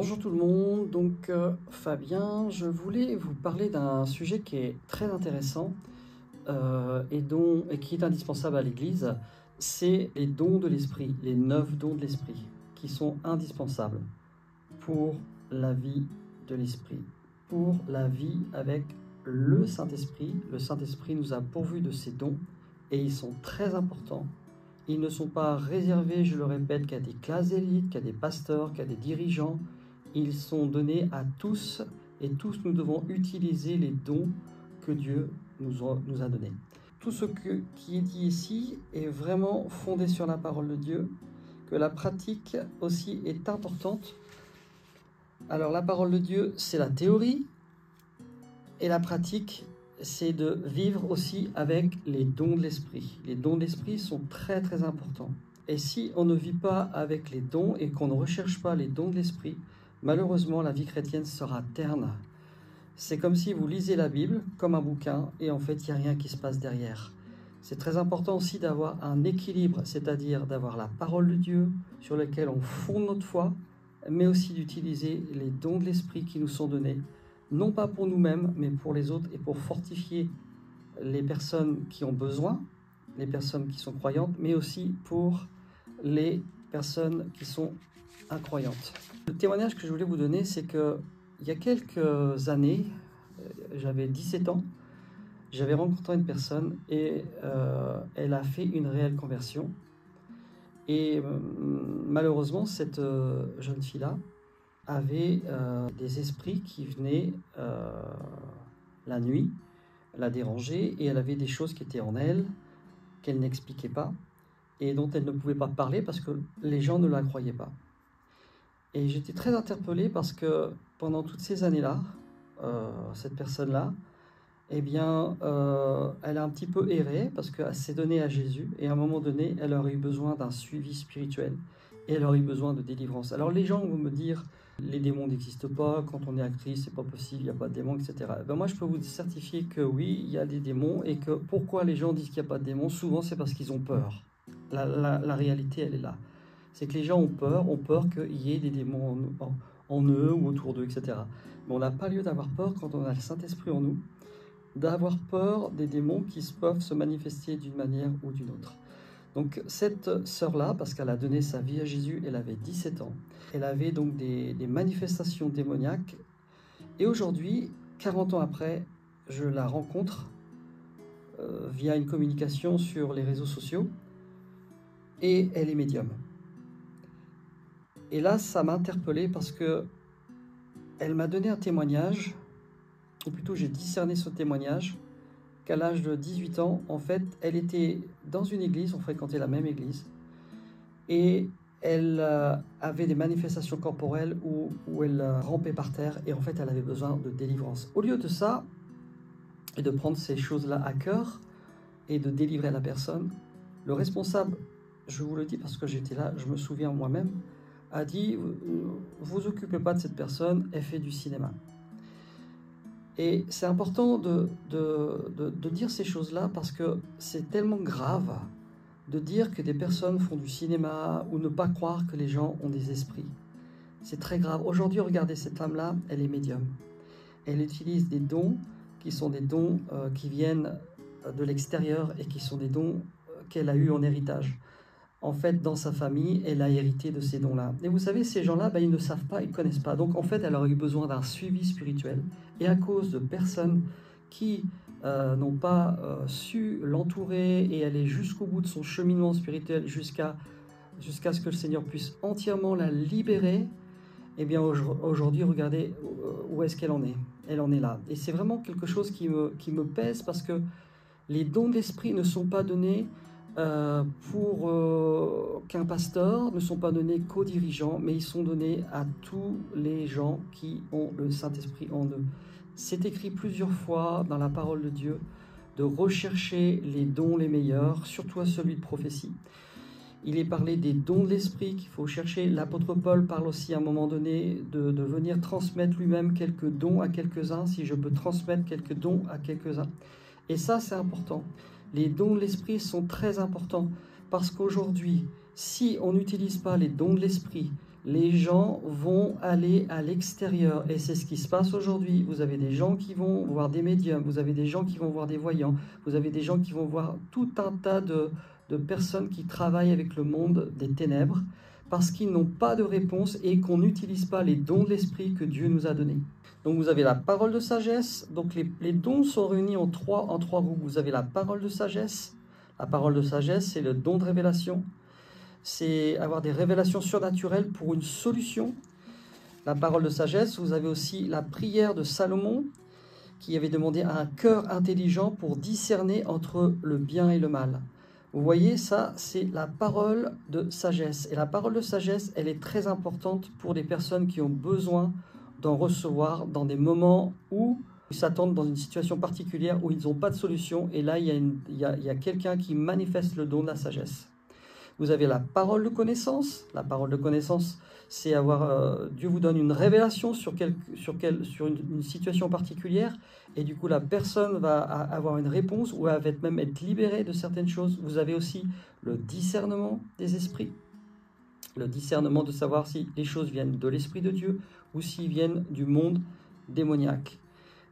Bonjour tout le monde, donc Fabien, je voulais vous parler d'un sujet qui est très intéressant et qui est indispensable à l'Église, c'est les dons de l'Esprit, les 9 dons de l'Esprit, qui sont indispensables pour la vie de l'Esprit, pour la vie avec le Saint-Esprit. Le Saint-Esprit nous a pourvus de ces dons et ils sont très importants. Ils ne sont pas réservés, je le répète, qu'à des classes d'élites, qu'à des pasteurs, qu'à des dirigeants. Ils sont donnés à tous et tous nous devons utiliser les dons que Dieu nous a donnés. Tout ce qui est dit ici est vraiment fondé sur la parole de Dieu, que la pratique aussi est importante. Alors la parole de Dieu, c'est la théorie et la pratique, c'est de vivre aussi avec les dons de l'esprit. Les dons de l'esprit sont très très importants. Et si on ne vit pas avec les dons et qu'on ne recherche pas les dons de l'esprit, malheureusement la vie chrétienne sera terne. C'est comme si vous lisez la Bible comme un bouquin et en fait il n'y a rien qui se passe derrière. C'est très important aussi d'avoir un équilibre, c'est-à-dire d'avoir la parole de Dieu sur laquelle on fonde notre foi, mais aussi d'utiliser les dons de l'esprit qui nous sont donnés, non pas pour nous-mêmes, mais pour les autres et pour fortifier les personnes qui ont besoin, les personnes qui sont croyantes, mais aussi pour les personnes qui sont incroyantes. Le témoignage que je voulais vous donner, c'est que il y a quelques années, j'avais 17 ans, j'avais rencontré une personne et elle a fait une réelle conversion. Et malheureusement, cette jeune fille-là avait des esprits qui venaient la nuit, la déranger, et elle avait des choses qui étaient en elle, qu'elle n'expliquait pas, et dont elle ne pouvait pas parler parce que les gens ne la croyaient pas. Et j'étais très interpellé parce que pendant toutes ces années-là, cette personne-là, eh bien, elle a un petit peu erré parce qu'elle s'est donnée à Jésus et à un moment donné, elle aurait eu besoin d'un suivi spirituel et elle aurait eu besoin de délivrance. Alors les gens vont me dire, les démons n'existent pas, quand on est actrice, c'est pas possible, il n'y a pas de démons, etc. Ben moi, je peux vous certifier que oui, il y a des démons et que pourquoi les gens disent qu'il n'y a pas de démons, souvent c'est parce qu'ils ont peur. La réalité, elle est là. C'est que les gens ont peur qu'il y ait des démons en eux ou autour d'eux, etc. Mais on n'a pas lieu d'avoir peur quand on a le Saint-Esprit en nous, d'avoir peur des démons qui peuvent se manifester d'une manière ou d'une autre. Donc cette sœur-là, parce qu'elle a donné sa vie à Jésus, elle avait 17 ans, elle avait donc des manifestations démoniaques, et aujourd'hui, 40 ans après, je la rencontre via une communication sur les réseaux sociaux, et elle est médium. Et là, ça m'a interpellé parce que elle m'a donné un témoignage, ou plutôt j'ai discerné ce témoignage, qu'à l'âge de 18 ans, en fait, elle était dans une église, on fréquentait la même église, et elle avait des manifestations corporelles où elle rampait par terre, et en fait, elle avait besoin de délivrance. Au lieu de ça, et de prendre ces choses-là à cœur, et de délivrer la personne, le responsable, je vous le dis parce que j'étais là, je me souviens moi-même, a dit, vous occupez pas de cette personne, elle fait du cinéma. Et c'est important de dire ces choses-là parce que c'est tellement grave de dire que des personnes font du cinéma ou ne pas croire que les gens ont des esprits. C'est très grave. Aujourd'hui, regardez cette femme-là, elle est médium. Elle utilise des dons qui sont des dons qui viennent de l'extérieur et qui sont des dons qu'elle a eus en héritage. En fait, dans sa famille, elle a hérité de ces dons-là. Et vous savez, ces gens-là, ils ne savent pas, ils ne connaissent pas. Donc, en fait, elle aurait eu besoin d'un suivi spirituel. Et à cause de personnes qui n'ont pas su l'entourer et aller jusqu'au bout de son cheminement spirituel, jusqu'à ce que le Seigneur puisse entièrement la libérer, eh bien, aujourd'hui, regardez où est-ce qu'elle en est. Elle en est là. Et c'est vraiment quelque chose qui me pèse parce que les dons de l'esprit ne sont pas donnés pour qu'un pasteur, ne sont pas donnés qu'aux dirigeants, mais ils sont donnés à tous les gens qui ont le Saint-Esprit en eux. C'est écrit plusieurs fois dans la parole de Dieu de rechercher les dons les meilleurs, surtout à celui de prophétie. Il est parlé des dons de l'esprit qu'il faut chercher. L'apôtre Paul parle aussi à un moment donné de venir transmettre lui-même quelques dons à quelques-uns, si je peux transmettre quelques dons à quelques-uns. Et ça, c'est important. Les dons de l'esprit sont très importants parce qu'aujourd'hui, si on n'utilise pas les dons de l'esprit, les gens vont aller à l'extérieur. Et c'est ce qui se passe aujourd'hui. Vous avez des gens qui vont voir des médiums, vous avez des gens qui vont voir des voyants, vous avez des gens qui vont voir tout un tas de personnes qui travaillent avec le monde des ténèbres parce qu'ils n'ont pas de réponse et qu'on n'utilise pas les dons de l'esprit que Dieu nous a donnés. Donc vous avez la parole de sagesse. Donc les dons sont réunis en trois groupes. Vous avez la parole de sagesse. La parole de sagesse, c'est le don de révélation. C'est avoir des révélations surnaturelles pour une solution. La parole de sagesse, vous avez aussi la prière de Salomon, qui avait demandé un cœur intelligent pour discerner entre le bien et le mal. Vous voyez, ça, c'est la parole de sagesse. Et la parole de sagesse, elle est très importante pour des personnes qui ont besoin d'en recevoir dans des moments où ils s'attendent dans une situation particulière, où ils n'ont pas de solution. Et là, il y a quelqu'un qui manifeste le don de la sagesse. Vous avez la parole de connaissance. La parole de connaissance, c'est avoir Dieu vous donne une révélation sur une situation particulière, et du coup la personne va avoir une réponse ou va même être libérée de certaines choses. Vous avez aussi le discernement des esprits, le discernement de savoir si les choses viennent de l'Esprit de Dieu ou s'ils viennent du monde démoniaque.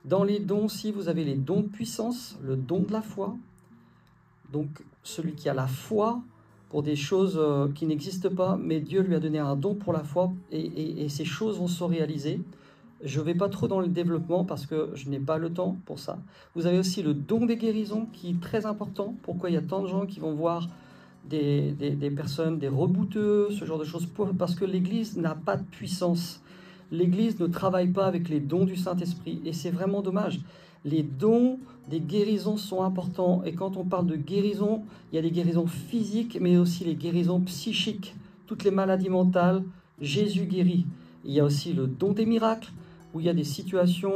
Dans les dons, si vous avez les dons de puissance, le don de la foi, donc celui qui a la foi pour des choses qui n'existent pas, mais Dieu lui a donné un don pour la foi, et ces choses vont se réaliser. Je ne vais pas trop dans le développement parce que je n'ai pas le temps pour ça. Vous avez aussi le don des guérisons qui est très important. Pourquoi il y a tant de gens qui vont voir des personnes, des rebouteux, ce genre de choses? Parce que l'Église n'a pas de puissance. L'Église ne travaille pas avec les dons du Saint-Esprit, et c'est vraiment dommage. Les dons des guérisons sont importants, et quand on parle de guérison, il y a des guérisons physiques, mais aussi les guérisons psychiques. Toutes les maladies mentales, Jésus guérit. Il y a aussi le don des miracles, où il y a des situations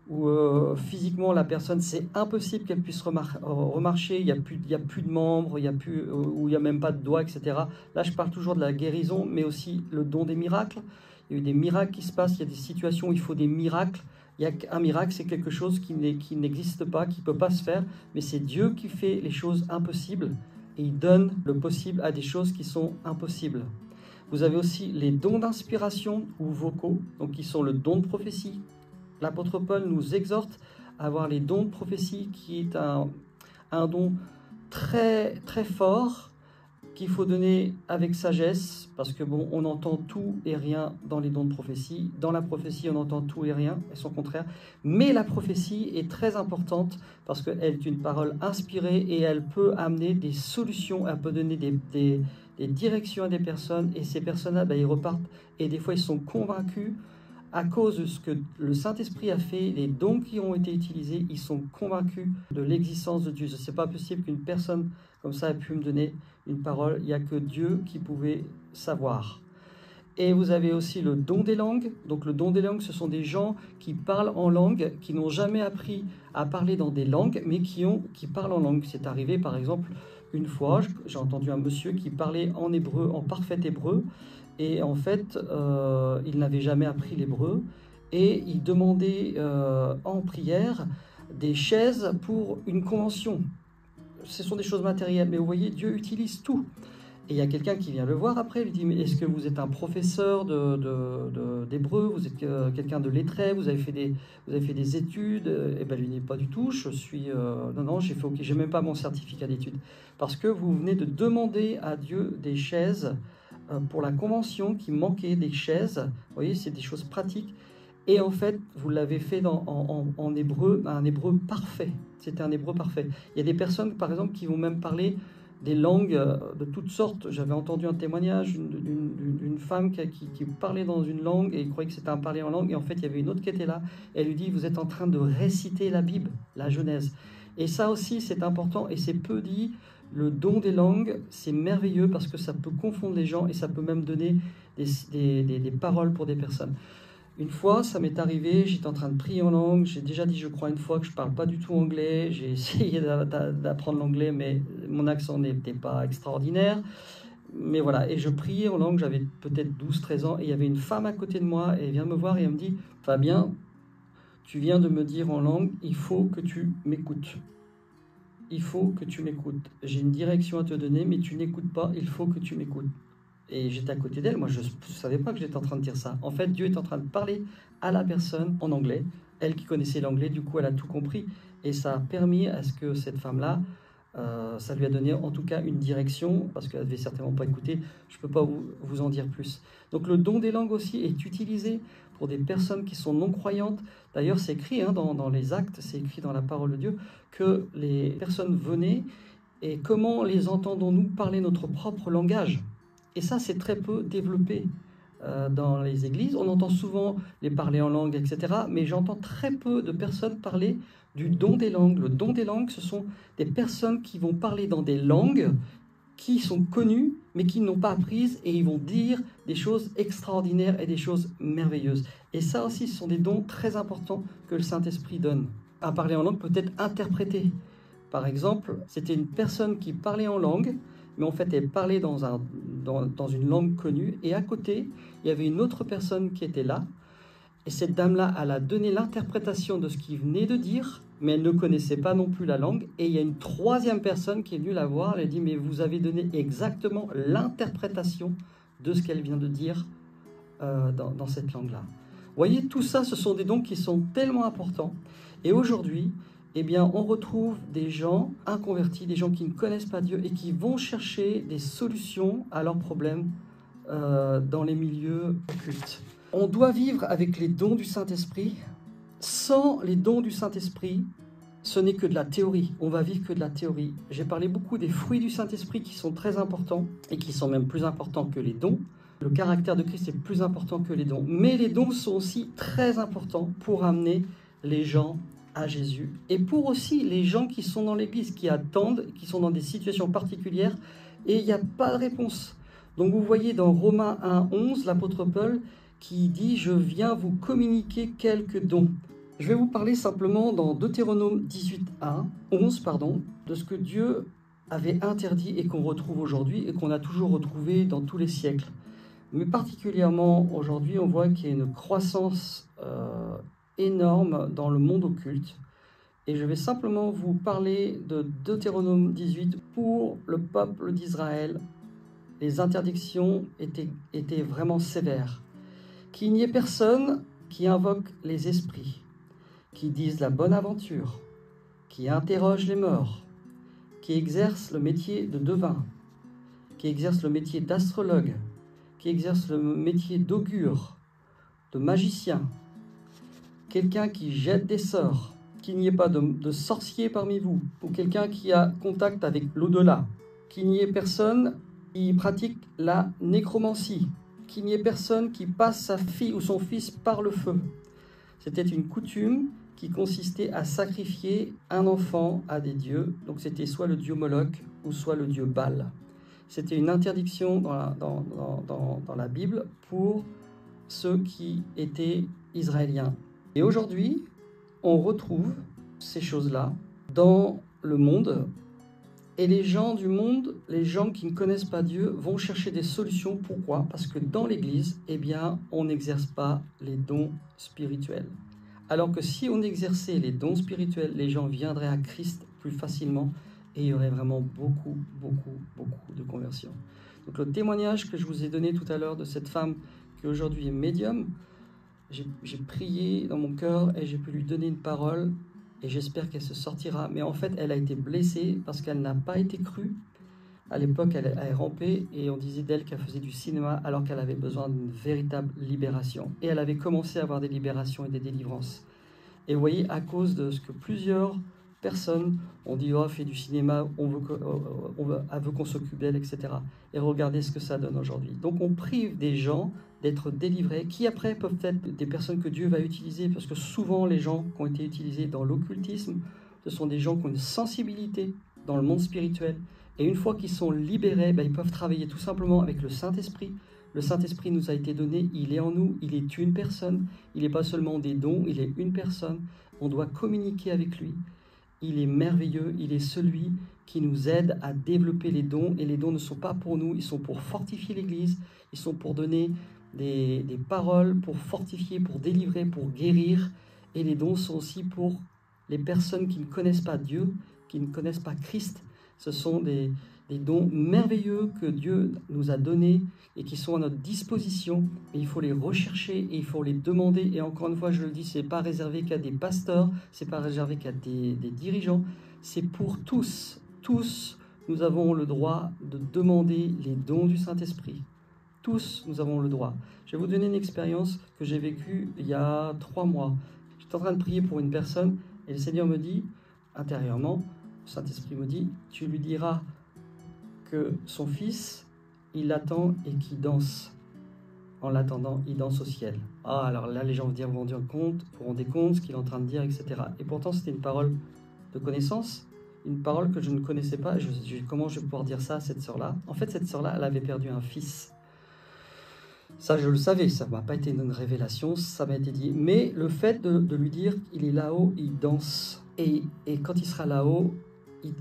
où physiquement la personne, c'est impossible qu'elle puisse remarcher, il n'y a plus de membres, où il n'y a même pas de doigts, etc. Là, je parle toujours de la guérison, mais aussi le don des miracles. Il y a eu des miracles qui se passent, il y a des situations où il faut des miracles. Il y a un miracle, c'est quelque chose qui n'existe pas, qui ne peut pas se faire, mais c'est Dieu qui fait les choses impossibles, et il donne le possible à des choses qui sont impossibles. Vous avez aussi les dons d'inspiration ou vocaux, donc qui sont le don de prophétie. L'apôtre Paul nous exhorte à avoir les dons de prophétie, qui est un don très, très fort, qu'il faut donner avec sagesse, parce que bon, on entend tout et rien dans les dons de prophétie. Dans la prophétie, on entend tout et rien, et son contraire. Mais la prophétie est très importante, parce qu'elle est une parole inspirée, et elle peut amener des solutions, elle peut donner des directions à des personnes, et ces personnes-là, ils repartent, et des fois ils sont convaincus, à cause de ce que le Saint-Esprit a fait, les dons qui ont été utilisés, ils sont convaincus de l'existence de Dieu. Ce n'est pas possible qu'une personne comme ça ait pu me donner une parole. Il n'y a que Dieu qui pouvait savoir. Et vous avez aussi le don des langues. Donc le don des langues, ce sont des gens qui parlent en langue, qui n'ont jamais appris à parler dans des langues, mais qui parlent en langue. C'est arrivé, par exemple, une fois, j'ai entendu un monsieur qui parlait en hébreu, en parfait hébreu, et en fait, il n'avait jamais appris l'hébreu, et il demandait en prière des chaises pour une convention. Ce sont des choses matérielles, mais vous voyez, Dieu utilise tout. Et il y a quelqu'un qui vient le voir après, il lui dit, mais est-ce que vous êtes un professeur d'hébreu, vous êtes quelqu'un de lettré, vous avez fait des études? Et bien, lui dit, pas du tout, je suis... non, j'ai même pas mon certificat d'études. Parce que vous venez de demander à Dieu des chaises pour la convention, qui manquait des chaises. Vous voyez, c'est des choses pratiques. Et en fait, vous l'avez fait en hébreu, un hébreu parfait. C'était un hébreu parfait. Il y a des personnes, par exemple, qui vont même parler des langues de toutes sortes. J'avais entendu un témoignage d'une femme qui parlait dans une langue, et il croyait que c'était un parler en langue, et en fait, il y avait une autre qui était là. Elle lui dit, vous êtes en train de réciter la Bible, la Genèse. Et ça aussi, c'est important, et c'est peu dit. Le don des langues, c'est merveilleux, parce que ça peut confondre les gens, et ça peut même donner des paroles pour des personnes. Une fois, ça m'est arrivé, j'étais en train de prier en langue. J'ai déjà dit, je crois, une fois que je ne parle pas du tout anglais. J'ai essayé d'apprendre l'anglais, mais mon accent n'était pas extraordinaire. Mais voilà, et je priais en langue, j'avais peut-être 12-13 ans, et il y avait une femme à côté de moi, et elle vient me voir, et elle me dit, Fabien, tu viens de me dire en langue, il faut que tu m'écoutes. Il faut que tu m'écoutes. J'ai une direction à te donner, mais tu n'écoutes pas, il faut que tu m'écoutes. Et j'étais à côté d'elle, moi je ne savais pas que j'étais en train de dire ça. En fait, Dieu est en train de parler à la personne en anglais. Elle qui connaissait l'anglais, du coup elle a tout compris. Et ça a permis à ce que cette femme-là, ça lui a donné en tout cas une direction, parce qu'elle ne devait certainement pas écouter, je ne peux pas vous en dire plus. Donc le don des langues aussi est utilisé pour des personnes qui sont non-croyantes. D'ailleurs c'est écrit dans les actes, c'est écrit dans la parole de Dieu, que les personnes venaient, et comment les entendons-nous parler notre propre langage? Et ça c'est très peu développé dans les églises. On entend souvent les parler en langue, etc. Mais j'entends très peu de personnes parler du don des langues. Le don des langues, ce sont des personnes qui vont parler dans des langues qui sont connues, mais qui n'ont pas apprises, et ils vont dire des choses extraordinaires et des choses merveilleuses. Et ça aussi, ce sont des dons très importants que le Saint-Esprit donne. À parler en langue peut être interprété. Par exemple, c'était une personne qui parlait en langue, mais en fait, elle parlait dans une langue connue, et à côté, il y avait une autre personne qui était là, et cette dame-là, elle a donné l'interprétation de ce qu'il venait de dire, mais elle ne connaissait pas non plus la langue, et il y a une troisième personne qui est venue la voir, elle a dit, mais vous avez donné exactement l'interprétation de ce qu'elle vient de dire dans cette langue-là. Vous voyez, tout ça, ce sont des dons qui sont tellement importants, et aujourd'hui, eh bien, on retrouve des gens inconvertis, des gens qui ne connaissent pas Dieu et qui vont chercher des solutions à leurs problèmes dans les milieux occultes. On doit vivre avec les dons du Saint-Esprit. Sans les dons du Saint-Esprit, ce n'est que de la théorie. On va vivre que de la théorie. J'ai parlé beaucoup des fruits du Saint-Esprit qui sont très importants et qui sont même plus importants que les dons. Le caractère de Christ est plus important que les dons. Mais les dons sont aussi très importants pour amener les gens à Jésus. Et pour aussi les gens qui sont dans l'église, qui attendent, qui sont dans des situations particulières, et il n'y a pas de réponse. Donc vous voyez dans Romains 1:11, l'apôtre Paul qui dit « Je viens vous communiquer quelques dons ». Je vais vous parler simplement dans Deutéronome 11, de ce que Dieu avait interdit et qu'on retrouve aujourd'hui et qu'on a toujours retrouvé dans tous les siècles. Mais particulièrement aujourd'hui, on voit qu'il y a une croissance énorme dans le monde occulte. Et je vais simplement vous parler de Deutéronome 18 pour le peuple d'Israël. Les interdictions étaient vraiment sévères. Qu'il n'y ait personne qui invoque les esprits, qui dise la bonne aventure, qui interroge les morts, qui exerce le métier de devin, qui exerce le métier d'astrologue, qui exerce le métier d'augure, de magicien, quelqu'un qui jette des sorts, qu'il n'y ait pas de sorcier parmi vous, ou quelqu'un qui a contact avec l'au-delà, qu'il n'y ait personne qui pratique la nécromancie, qu'il n'y ait personne qui passe sa fille ou son fils par le feu. C'était une coutume qui consistait à sacrifier un enfant à des dieux, donc c'était soit le dieu Moloch ou soit le dieu Baal. C'était une interdiction dans la Bible pour ceux qui étaient israéliens. Et aujourd'hui, on retrouve ces choses-là dans le monde. Et les gens du monde, les gens qui ne connaissent pas Dieu, vont chercher des solutions. Pourquoi? Parce que dans l'Église, eh bien, on n'exerce pas les dons spirituels. Alors que si on exerçait les dons spirituels, les gens viendraient à Christ plus facilement et il y aurait vraiment beaucoup de conversions. Donc le témoignage que je vous ai donné tout à l'heure de cette femme qui aujourd'hui est médium, j'ai prié dans mon cœur et j'ai pu lui donner une parole. Et j'espère qu'elle se sortira. Mais en fait, elle a été blessée parce qu'elle n'a pas été crue. À l'époque, elle rampait et on disait d'elle qu'elle faisait du cinéma alors qu'elle avait besoin d'une véritable libération. Et elle avait commencé à avoir des libérations et des délivrances. Et vous voyez, à cause de ce que plusieurs personnes ont dit « Oh, fais du cinéma, elle veut qu'on s'occupe d'elle, etc. » Et regardez ce que ça donne aujourd'hui. Donc on prive des gens d'être délivrés, qui après peuvent être des personnes que Dieu va utiliser, parce que souvent les gens qui ont été utilisés dans l'occultisme, ce sont des gens qui ont une sensibilité dans le monde spirituel, et une fois qu'ils sont libérés, ils peuvent travailler tout simplement avec le Saint-Esprit. Le Saint-Esprit nous a été donné, il est en nous, il est une personne, il n'est pas seulement des dons, il est une personne, on doit communiquer avec lui. Il est merveilleux, il est celui qui nous aide à développer les dons, et les dons ne sont pas pour nous, ils sont pour fortifier l'Église, ils sont pour donner des paroles, pour fortifier, pour délivrer, pour guérir, et les dons sont aussi pour les personnes qui ne connaissent pas Dieu, qui ne connaissent pas Christ, Ce sont des dons merveilleux que Dieu nous a donnés et qui sont à notre disposition. Et il faut les rechercher et il faut les demander. Et encore une fois, je le dis, ce n'est pas réservé qu'à des pasteurs, ce n'est pas réservé qu'à des dirigeants. C'est pour tous. Tous, nous avons le droit de demander les dons du Saint-Esprit. Tous, nous avons le droit. Je vais vous donner une expérience que j'ai vécue il y a 3 mois. J'étais en train de prier pour une personne et le Seigneur me dit, intérieurement, le Saint-Esprit me dit, tu lui diras que son fils, il l'attend et qu'il danse. En l'attendant, il danse au ciel. Ah, alors là, les gens vont dire, vous vous rendez compte ce qu'il est en train de dire, etc. Et pourtant, c'était une parole de connaissance, une parole que je ne connaissais pas. Comment je vais pouvoir dire ça à cette sœur-là? En fait, cette sœur-là, elle avait perdu un fils. Ça, je le savais, ça ne m'a pas été une révélation, ça m'a été dit. Mais le fait de lui dire qu'il est là-haut, il danse. Et quand il sera là-haut,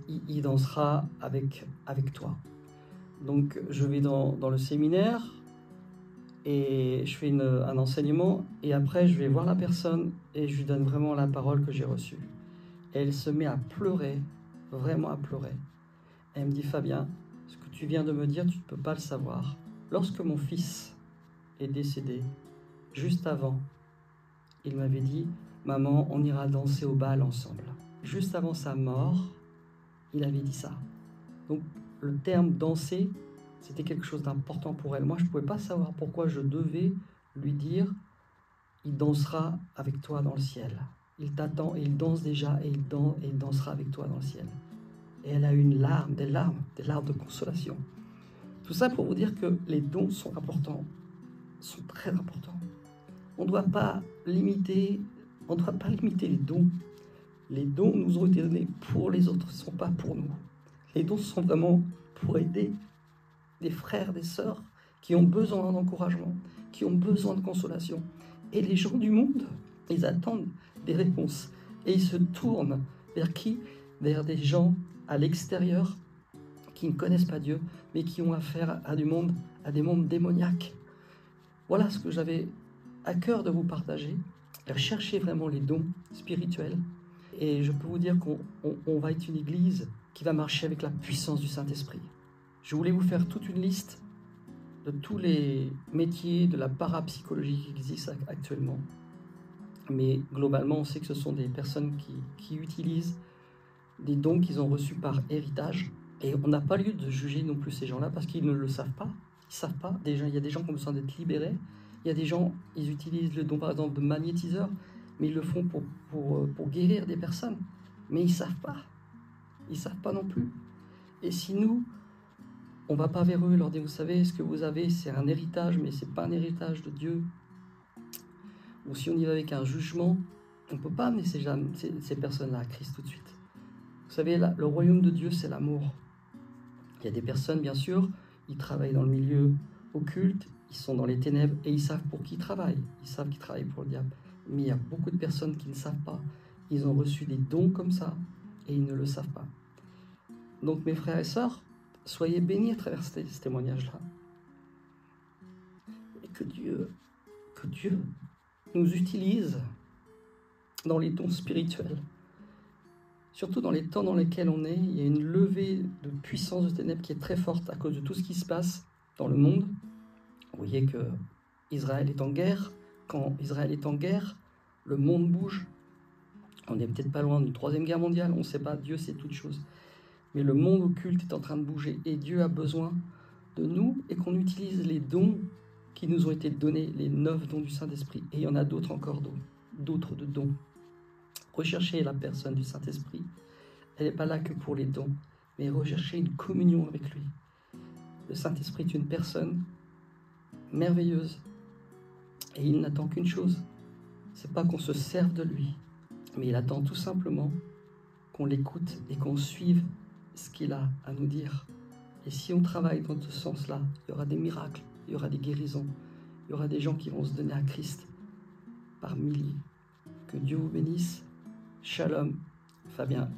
il dansera avec toi. Donc, je vais dans le séminaire et je fais un enseignement. Et après, je vais voir la personne et je lui donne vraiment la parole que j'ai reçue. Et elle se met à pleurer, vraiment à pleurer. Et elle me dit, Fabien, ce que tu viens de me dire, tu ne peux pas le savoir. Lorsque mon fils est décédé, juste avant, il m'avait dit, maman, on ira danser au bal ensemble. Juste avant sa mort, il avait dit ça. Donc le terme danser, c'était quelque chose d'important pour elle. Moi, je ne pouvais pas savoir pourquoi je devais lui dire, il dansera avec toi dans le ciel. Il t'attend et il danse déjà et il dansera avec toi dans le ciel. Et elle a eu des larmes de consolation. Tout ça pour vous dire que les dons sont importants, sont très importants. On ne doit pas limiter les dons. Les dons nous ont été donnés pour les autres, ce ne sont pas pour nous. Les dons sont vraiment pour aider des frères, des sœurs qui ont besoin d'encouragement, qui ont besoin de consolation. Et les gens du monde, ils attendent des réponses. Et ils se tournent vers qui? Vers des gens à l'extérieur qui ne connaissent pas Dieu, mais qui ont affaire à des mondes démoniaques. Voilà ce que j'avais à cœur de vous partager. Cherchez vraiment les dons spirituels. Et je peux vous dire qu'on va être une église qui va marcher avec la puissance du Saint-Esprit. Je voulais vous faire toute une liste de tous les métiers de la parapsychologie qui existent actuellement. Mais globalement, on sait que ce sont des personnes qui utilisent des dons qu'ils ont reçus par héritage. Et on n'a pas lieu de juger non plus ces gens-là parce qu'ils ne le savent pas. Ils ne savent pas. Il y a des gens qui ont besoin d'être libérés. Il y a des gens, ils utilisent le don par exemple de magnétiseur, mais ils le font pour guérir des personnes. Mais ils ne savent pas. Ils ne savent pas non plus. Et si nous, on ne va pas vers eux, leur dire, vous savez, ce que vous avez, c'est un héritage, mais ce n'est pas un héritage de Dieu. Ou si on y va avec un jugement, on ne peut pas amener ces personnes-là à Christ tout de suite. Vous savez, là, le royaume de Dieu, c'est l'amour. Il y a des personnes, bien sûr, ils travaillent dans le milieu occulte, ils sont dans les ténèbres et ils savent pour qui ils travaillent. Ils savent qu'ils travaillent pour le diable. Mais il y a beaucoup de personnes qui ne savent pas. Ils ont reçu des dons comme ça et ils ne le savent pas. Donc, mes frères et sœurs, soyez bénis à travers ce témoignage-là. Et que Dieu nous utilise dans les dons spirituels. Surtout dans les temps dans lesquels on est, il y a une levée de puissance de ténèbres qui est très forte à cause de tout ce qui se passe dans le monde. Vous voyez que Israël est en guerre. Quand Israël est en guerre, le monde bouge. On n'est peut-être pas loin d'une 3e guerre mondiale, on ne sait pas, Dieu sait toutes choses. Mais le monde occulte est en train de bouger et Dieu a besoin de nous et qu'on utilise les dons qui nous ont été donnés, les 9 dons du Saint-Esprit. Et il y en a d'autres encore, d'autres de dons. Recherchez la personne du Saint-Esprit. Elle n'est pas là que pour les dons, mais recherchez une communion avec lui. Le Saint-Esprit est une personne merveilleuse et il n'attend qu'une chose, c'est pas qu'on se serve de lui, mais il attend tout simplement qu'on l'écoute et qu'on suive ce qu'il a à nous dire. Et si on travaille dans ce sens-là, il y aura des miracles, il y aura des guérisons, il y aura des gens qui vont se donner à Christ par milliers. Que Dieu vous bénisse. Shalom, Fabien.